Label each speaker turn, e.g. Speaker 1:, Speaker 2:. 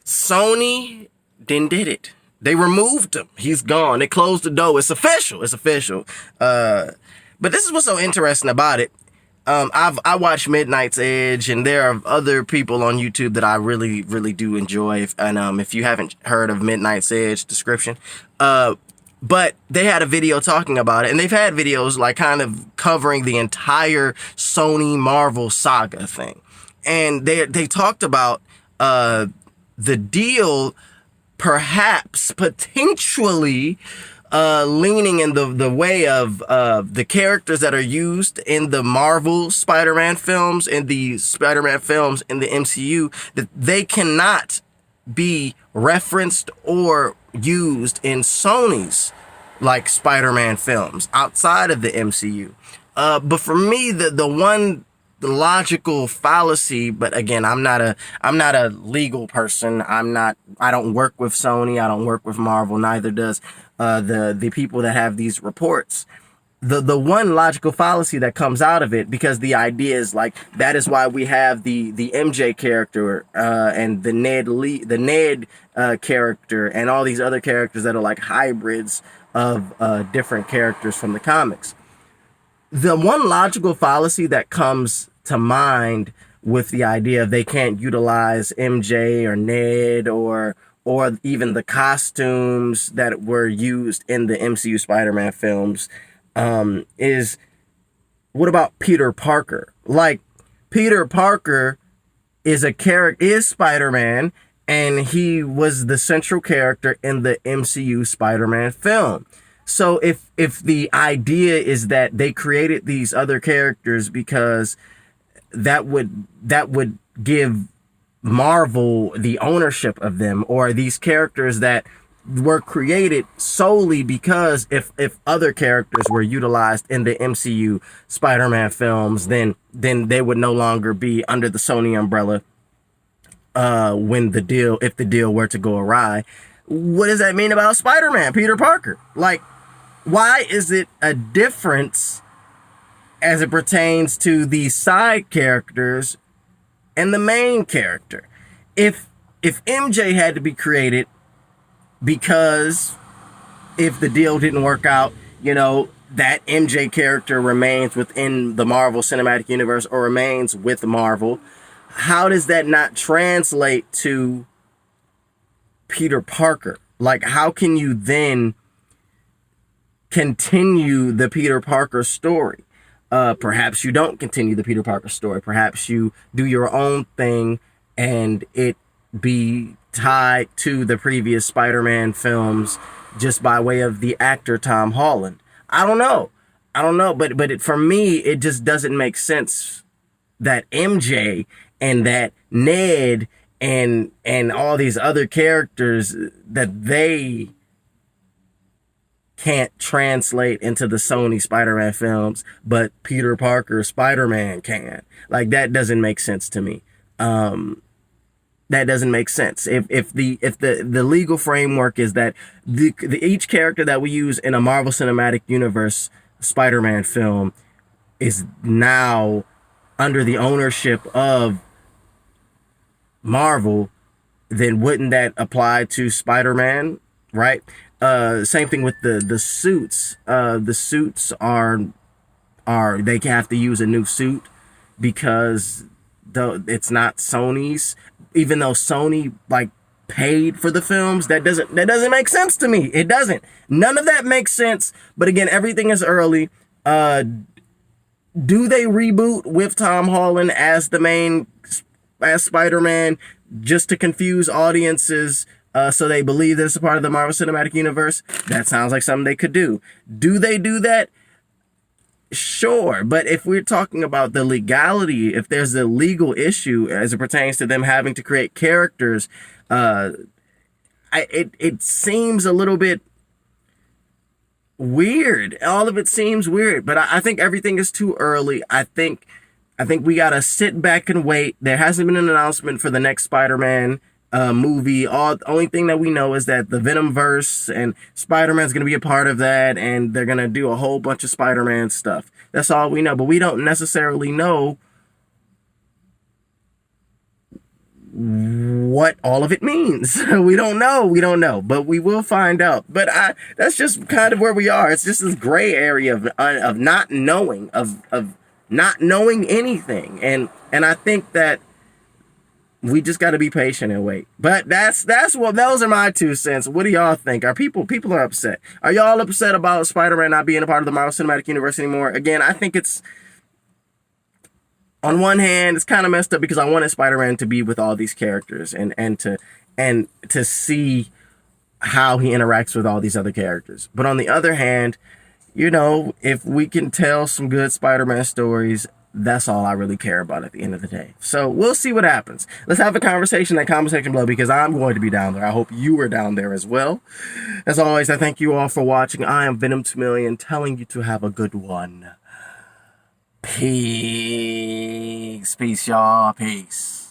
Speaker 1: Sony then did it. They removed him. He's gone. They closed the door. It's official. It's official. But this is what's so interesting about it. I watch Midnight's Edge, and there are other people on YouTube that I really, really do enjoy. If you haven't heard of Midnight's Edge, description. But they had a video talking about it, and they've had videos like kind of covering the entire Sony Marvel saga thing. And they talked about the deal perhaps potentially leaning in the way of the characters that are used in the Marvel Spider-Man films, in the Spider-Man films in the MCU, that they cannot be referenced or used in Sony's like Spider-Man films outside of the MCU. But for me, the one logical fallacy, but again, I'm not a legal person. I don't work with Sony. I don't work with Marvel. Neither does the people that have these reports. The one logical fallacy that comes out of it, because the idea is like, that is why we have the MJ character and the Ned character and all these other characters that are like hybrids of different characters from the comics. The one logical fallacy that comes to mind with the idea of they can't utilize MJ or Ned or even the costumes that were used in the MCU Spider-Man films is, what about Peter Parker? Like, Peter Parker is Spider-Man, and he was the central character in the MCU Spider-Man film. So if the idea is that they created these other characters because that would give Marvel the ownership of them, or these characters that were created solely because if other characters were utilized in the MCU Spider-Man films, then they would no longer be under the Sony umbrella if the deal were to go awry. What does that mean about Spider-Man, Peter Parker? Like, why is it a difference as it pertains to the side characters and the main character? If MJ had to be created because if the deal didn't work out, that MJ character remains within the Marvel Cinematic Universe or remains with Marvel, how does that not translate to Peter Parker? Like, how can you then continue the Peter Parker story? Perhaps you don't continue the Peter Parker story. Perhaps you do your own thing and it be tied to the previous Spider-Man films just by way of the actor Tom Holland. I don't know. But for me, it just doesn't make sense that MJ and that Ned and all these other characters, that they can't translate into the Sony Spider-Man films, but Peter Parker Spider-Man can. Like, that doesn't make sense to me. That doesn't make sense. If the legal framework is that each character that we use in a Marvel Cinematic Universe Spider-Man film is now under the ownership of Marvel, then wouldn't that apply to Spider-Man, right? Same thing with the suits. The suits are they have to use a new suit because it's not Sony's. Even though Sony like paid for the films, that doesn't make sense to me. It doesn't. None of that makes sense. But again, everything is early. Do they reboot with Tom Holland as Spider-Man just to confuse audiences so they believe that it's a part of the Marvel Cinematic Universe? That sounds like something they could do. Do they do that? Sure, but if we're talking about the legality, if there's a legal issue as it pertains to them having to create characters, it seems a little bit weird. All of it seems weird, but I think everything is too early. I think we gotta sit back and wait. There hasn't been an announcement for the next Spider-Man movie. The only thing that we know is that the Venomverse and Spider-Man's going to be a part of that, and they're going to do a whole bunch of Spider-Man stuff. That's all we know, but we don't necessarily know what all of it means. We don't know, but we will find out. But that's just kind of where we are. It's just this gray area of not knowing, of not knowing anything. And I think that we just got to be patient and wait. But that's what, those are my 2 cents. What do y'all think? Are people are upset? Are y'all upset about Spider-Man not being a part of the Marvel Cinematic Universe anymore? Again, I think it's, on one hand, it's kind of messed up because I wanted Spider-Man to be with all these characters and to see how he interacts with all these other characters. But on the other hand, you know, if we can tell some good Spider-Man stories, that's all I really care about at the end of the day. So we'll see what happens. Let's have a conversation in that comment section below, because I'm going to be down there. I hope you are down there as well. As always, I thank you all for watching. I am Venom2Million, telling you to have a good one. Peace. Peace, y'all. Peace.